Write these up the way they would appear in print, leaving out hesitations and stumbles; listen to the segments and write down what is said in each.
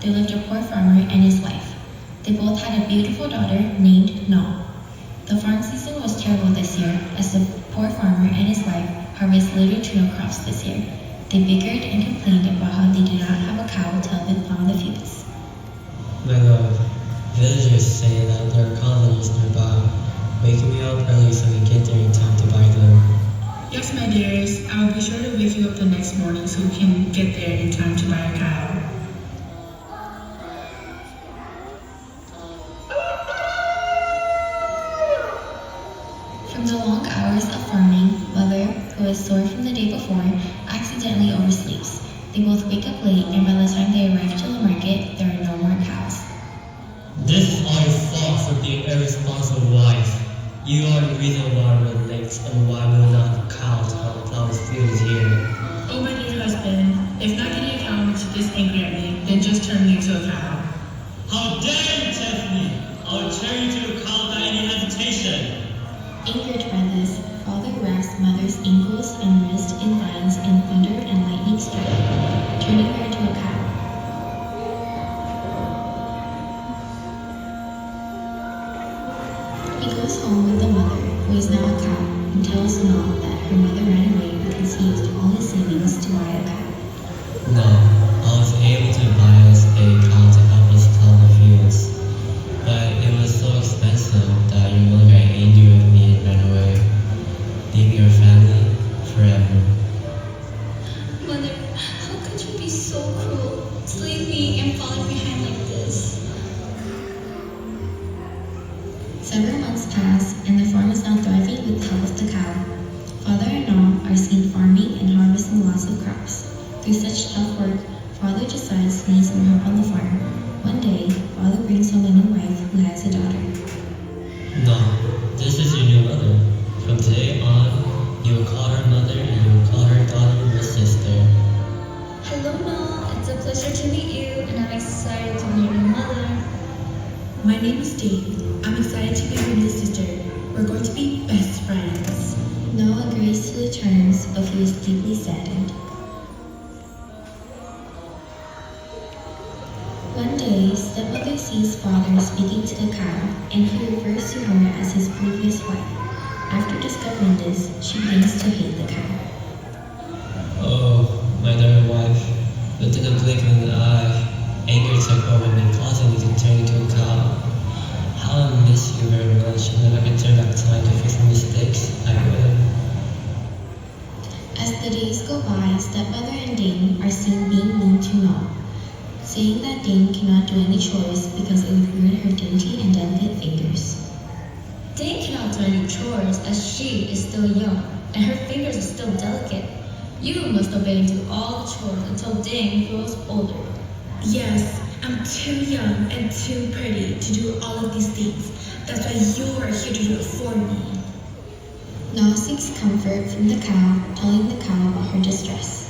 there lived a poor farmer and his wife. They both had a beautiful daughter named No. The farm season was terrible this year, as the poor farmer and his wife harvested little to no crops this year. They bickered and complained about how they did not have a cow to help them plow the fields. My lord, villagers say that there are colonies nearby. Wake me up early so we get there in time to buy them. Yes, my dearest. I will be sure to wake you up the next morning so we can get there in time to buy a cow. From the long hours of farming, Mother, who was sore from the day before, accidentally oversleeps. They both wake up late, and by the time they arrive to the market, there are no more cows. This is all your fault for being irresponsible wife. You are the reason why we're late and why we will not have a cow to help plow the fields here. Oh, my dear husband, if not getting a cow makes you this angry at me, then just turn me into a cow. How dare you tempt me! I will turn you to a cow without any hesitation. Angered by this, Father wraps Mother's ankles and wrists in vines and thunder and lightning strike, turning her into a cow. He goes home with the mother, who is now a cow, and tells No that her mother ran away because he used all his savings to buy a cow. No, I was able to buy us a cow to help us plow the fields. But it was so expensive that your mother got angry with me and ran away, leaving our family forever. Mother, how could you be so cruel to leave me and falling behind like this? Several months pass, and the farm is now thriving with the help of the cow. Father and No are seen farming and harvesting lots of crops. Through such tough work, Father decides he needs some help on the farm. One day, Father brings home a new wife who has a daughter. No, this is your new mother. From today on, you will call her mother and you will call her daughter your sister. Hello, No. It's a pleasure to meet you, and I'm excited to meet your new mother. My name is Dave. I'm excited to be your new sister. We're going to be best friends. No agrees to the terms, but he is deeply saddened. One day, stepmother sees father speaking to the cow, and he refers to her as his previous wife. After discovering this, she begins to hate the cow. Oh, my dear wife, within a blink of an eye, anger took over me, causing me to turn into a cow. How I miss you very much, and if I could turn back time to fix my mistakes, I would. As the days go by, stepmother and Dane are seen being mean to No, saying that Dane cannot do any chores because it would ruin her dainty and delicate fingers. Dane cannot do any chores as she is still young and her fingers are still delicate. You must obey and do all the chores until Dane grows older. Yes, I'm too young and too pretty to do all of these things. That's why you're here to do it for me. No seeks comfort from the cow, telling the cow about her distress.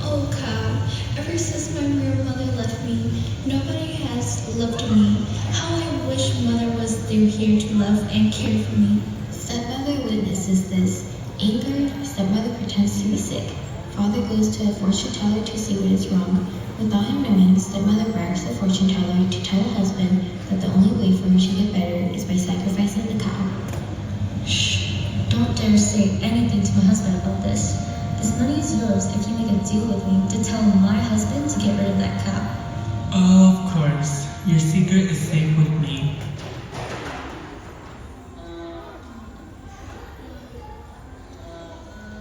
Oh cow, ever since my real mother left me, nobody has loved me. How I wish mother was still here to love and care for me. Stepmother witnesses this. Angered, stepmother pretends to be sick. Father goes to a fortune teller to see what is wrong. Without him knowing, stepmother brags the fortune teller to tell her husband that the only way for him to get better is by sacrificing the cow. Shh! Don't dare say anything to my husband about this. This money is yours if you make a deal with me to tell my husband to get rid of that cow. Oh, of course. Your secret is safe with me.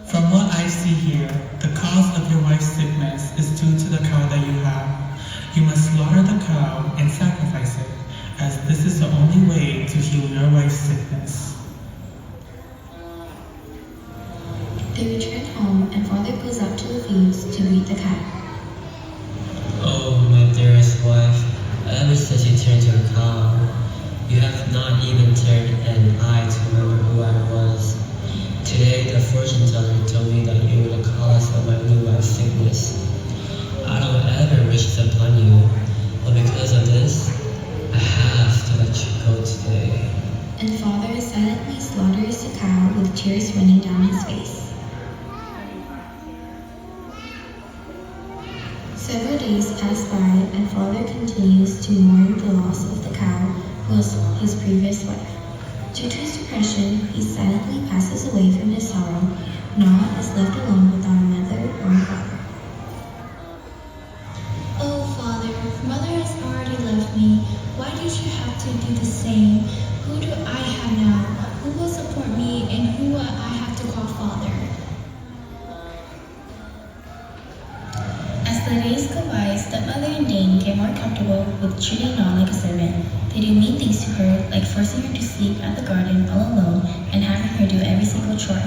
From what I see here, the cause of your wife's sickness is due to the cow that you have. You must slaughter the cow and sacrifice it, as this is the only way to heal your wife's sickness. They return home, and father goes out to the fields to greet the cow. Oh, my dearest wife, ever since you turned to a cow, you have not even turned an eye to remember who I was. Today, the fortune teller told me that you were the cause of my new wife's sickness. I don't ever wish this upon you, but because of this, I have to let you go today. And father silently slaughters the cow with tears running down his face. Several days pass by, and father continues to mourn the loss of the cow who was his previous wife. Due to his depression, he silently passes away from his sorrow. Na is left alone without a mother or a father. Oh, Father, Mother has already left me. Why did you have to do the same? Who do I have now? Who will support me and who will I have to call Father? As the days go by, stepmother and Dane get more comfortable with treating Na like a servant. They do mean things to her, like forcing her to sleep at the garden all alone and having her do every single chore.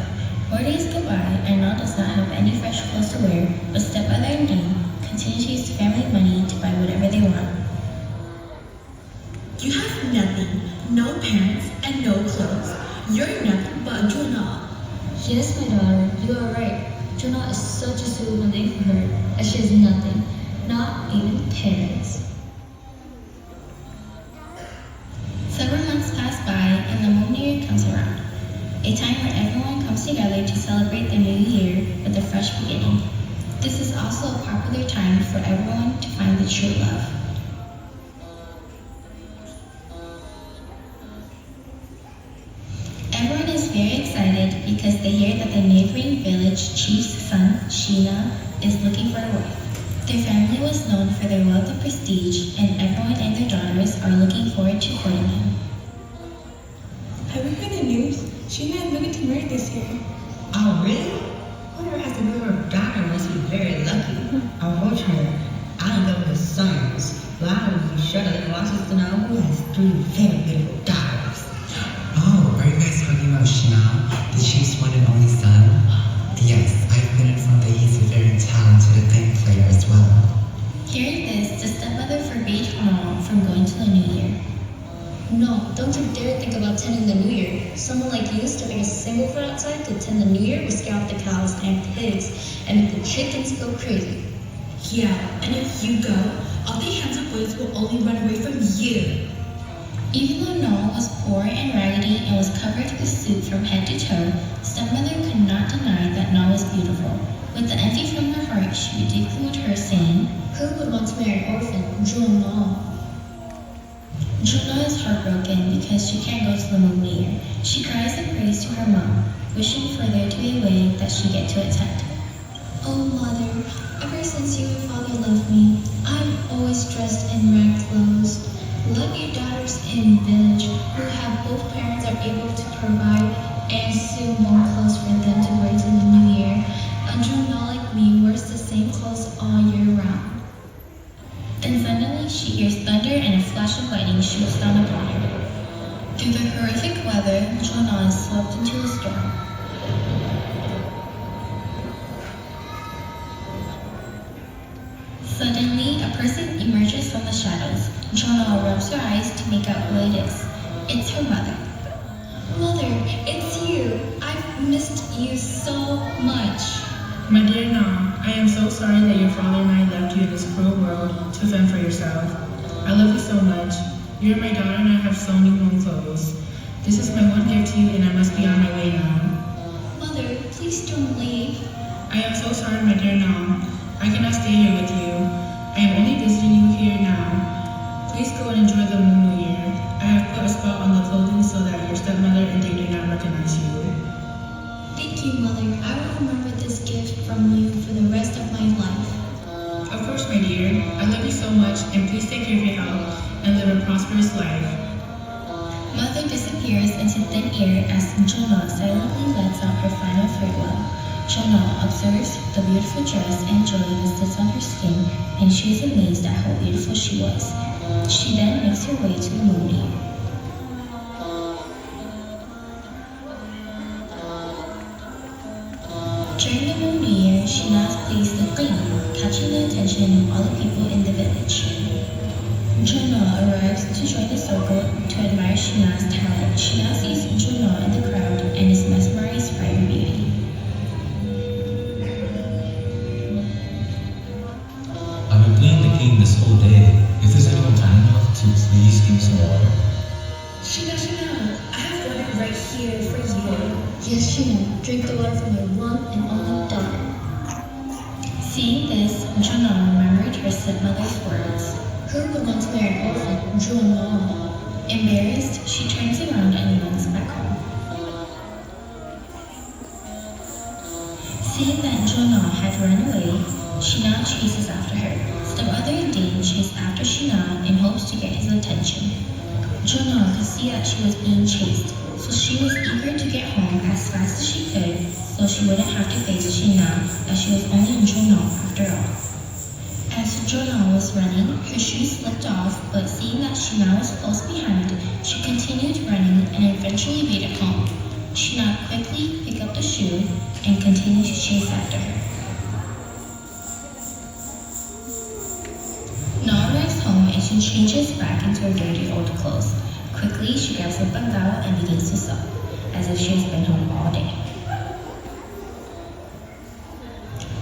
More days go by, and Na does not have any fresh clothes to wear, but stepmother and Dane continue to use the family money to buy whatever they want. You have nothing, no parents, and no clothes. You're nothing but a Jonah. Yes, my daughter, you are right. Jonah is such a suitable name for her, as she has nothing, not even parents. Several months pass by, and the Hmong New Year comes around, a time where everyone comes together to celebrate the new year with a fresh beginning. This is also a popular time for everyone to find the true love. Everyone is very excited because they hear that the neighboring village chief's son, Sheena, is looking for a wife. Their family was known for their wealth and prestige, and everyone and their daughters are looking forward to courting him. Have you heard the news? Sheena is moving to marry this year. Oh, really? Whoever has to be her daughter must be very lucky. Unfortunately, I don't go with the sons, but I would be sure that the losses to know who has 3 very beautiful daughters. Oh, are you guys talking about Shawn, the chief's one and only son? Yes, I've been informed that he's a very talented and good player as well. Hearing this, the stepmother forbade Na from going to the New Year. No, don't you dare think about tending the New Year. Someone like you stepping a single foot outside to tend the New Year will scare off the cows and pigs and make the chickens go crazy. Yeah, and if you go, all the handsome boys will only run away from you. Even though Na was poor and raggedy and was covered with soot from head to toe, stepmother could not deny that Na was beautiful. With the envy from her heart, she ridiculed her, saying, Who would want to marry an orphan? Jonah. Jonah is heartbroken because she can't go to the Hmong New Year. She cries and prays to her mom, wishing for there to be a way that she get to attend. Oh, Mother, ever since you and Father left me, I'm always dressed in ragged clothes. Let your daughters in village who have both parents are able to provide and sew more clothes for them to wear to the New Year. A Jonah like me wears the same clothes all year round. Then suddenly she hears thunder and a flash of lightning shoots down upon her. Through the horrific weather, Jonah is swept into a storm. Suddenly, a person emerges from the shadows. Jonah rubs her eyes to make out who it is. It's her mother. Mother, it's you. I've missed you so much. My dear Na, I am so sorry that your father and I left you in this cruel world to fend for yourself. I love you so much. You are my daughter and I have so new Hmong clothes. This is my one gift to you and I must be on my way now. Mother, please don't leave. I am so sorry, my dear Na. I cannot stay here with you. I am only visiting you here now. Please go and enjoy the Hmong New Year. I have put a spot on the clothing so that your stepmother and they do not recognize you. Thank you, Mother. I will remember this gift from you for the rest of my life. Of course, my dear. I love you so much and please take care of your health and live a prosperous life. Mother disappears into thin air as Jonah silently lets out her final farewell. Jonah observes the beautiful dress and joy that sits on her skin, and she is amazed at how beautiful she was. She then makes her way to the Hmong New Year. During the Hmong New Year, Sheena's plays the queen, catching the attention of all the people in the village. Jonah arrives to join the circle to admire Sheena's talent. Sheena sees Jonah in the crowd and is mesmerized by her beauty. I've been playing the game this whole day. If there's anyone kind enough to please give me some water. Sheena, I have water right here for you. Yes, Sheena, drink the water from my one and only daughter. Seeing this, Jonah remembered her stepmother's words. Who would want to marry an orphan, Juan Mom? Embarrassed, she turns around and runs back home. Seeing that Juan had run away, Shina chases after her. Stepmother and Dane chase after Shina in hopes to get his attention. Juan could see that she was being chased, so she was eager to get home as fast as she could, so she wouldn't have to face Shina, as she was only in Juan after all. As Juan was running, her shoes slipped off, but seeing that Shina was close behind, she continued running and eventually made it home. Shina quickly picked up the shoe and continued to chase after her. Na arrives home and she changes back into her dirty old clothes. Quickly, she grabs a bangao and begins to sew, as if she has been home all day.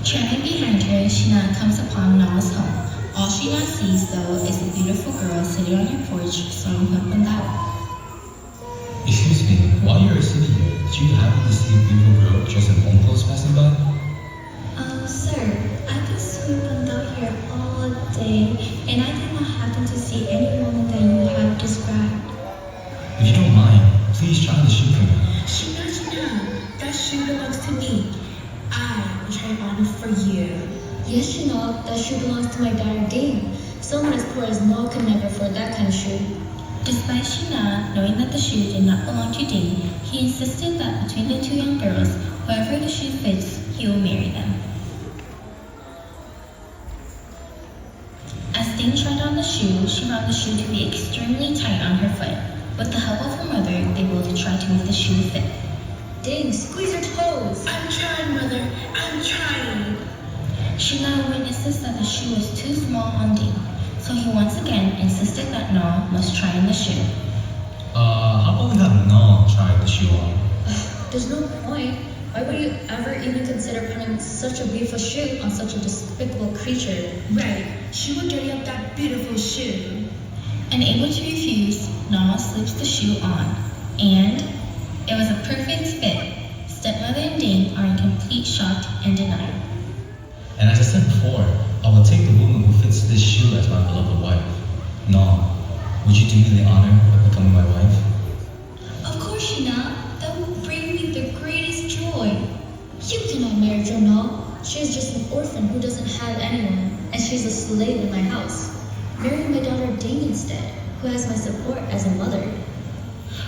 Trailing behind her, Shina comes upon Na's home. All Shina sees, though, is a beautiful girl sitting on her porch sewing her bangao. Excuse me, while you were sitting here, did you happen to see a beautiful girl dressed in Hmong clothes passing by? Sir, I've been sweeping out here all day, and I did not happen to see any woman that you have described. If you don't mind, please try the shoe for me. Shina, that shoe belongs to me. I will try it on for you. Yes, you know, that shoe belongs to my daughter Dane. Someone as poor as Mo could never afford that kind of shoe. Despite Shina knowing that the shoe did not belong to Dane, he insisted that between the two young girls, whoever the shoe fits, he will marry them. As Dane tried on the shoe, she found the shoe to be extremely tight on her foot. With the help of her mother, they both tried to make the shoe fit. Dane, squeeze your toes! I'm trying, Mother. I'm trying. Shina witnesses that the shoe was too small on Dane, so he once again insisted that Na must try on the shoe. How about we have Na try the shoe on? There's no point. Why would you ever even consider putting such a beautiful shoe on such a despicable creature? Right. She would dirty up that beautiful shoe. Unable to refuse, Na slips the shoe on, and it was a perfect fit. Stepmother and Dane are in complete shock and denial. And as I said before, I will take the woman who fits this shoe as my beloved wife. Na, would you do me the honor of becoming my wife? Of course, Shina. That will bring me the greatest joy. You cannot marry Jonah. She is just an orphan who doesn't have anyone, and she's a slave in my house. Marry my daughter Dane instead, who has my support as a mother.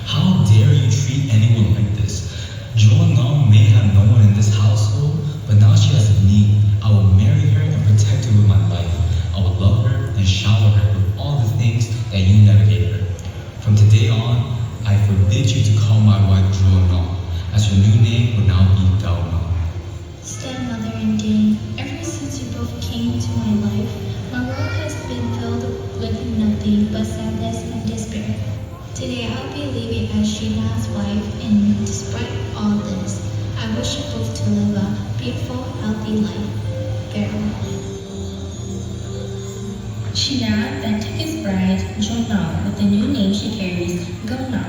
How dare you treat anyone like this? Joanna may have no one in this household, but now she has me. I will marry her and protect her with my life. I will love her and shower her with all the things that you never gave her. From today on, I forbid you to call my wife Joanna, as her new name will now be Thao. Stepmother and Dane, ever since you both came into my life, my world has been filled with nothing but sadness and despair. Today I'll be leaving as Shina's wife, and despite all this, I wish you both to live a beautiful, healthy life. Farewell. Shina then took his bride, Jonna, with the new name she carries, Gona,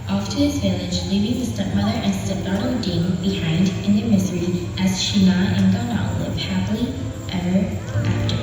off to his village, leaving his stepmother and stepdaughter Dane behind in their misery as Shina and Gona live happily ever after.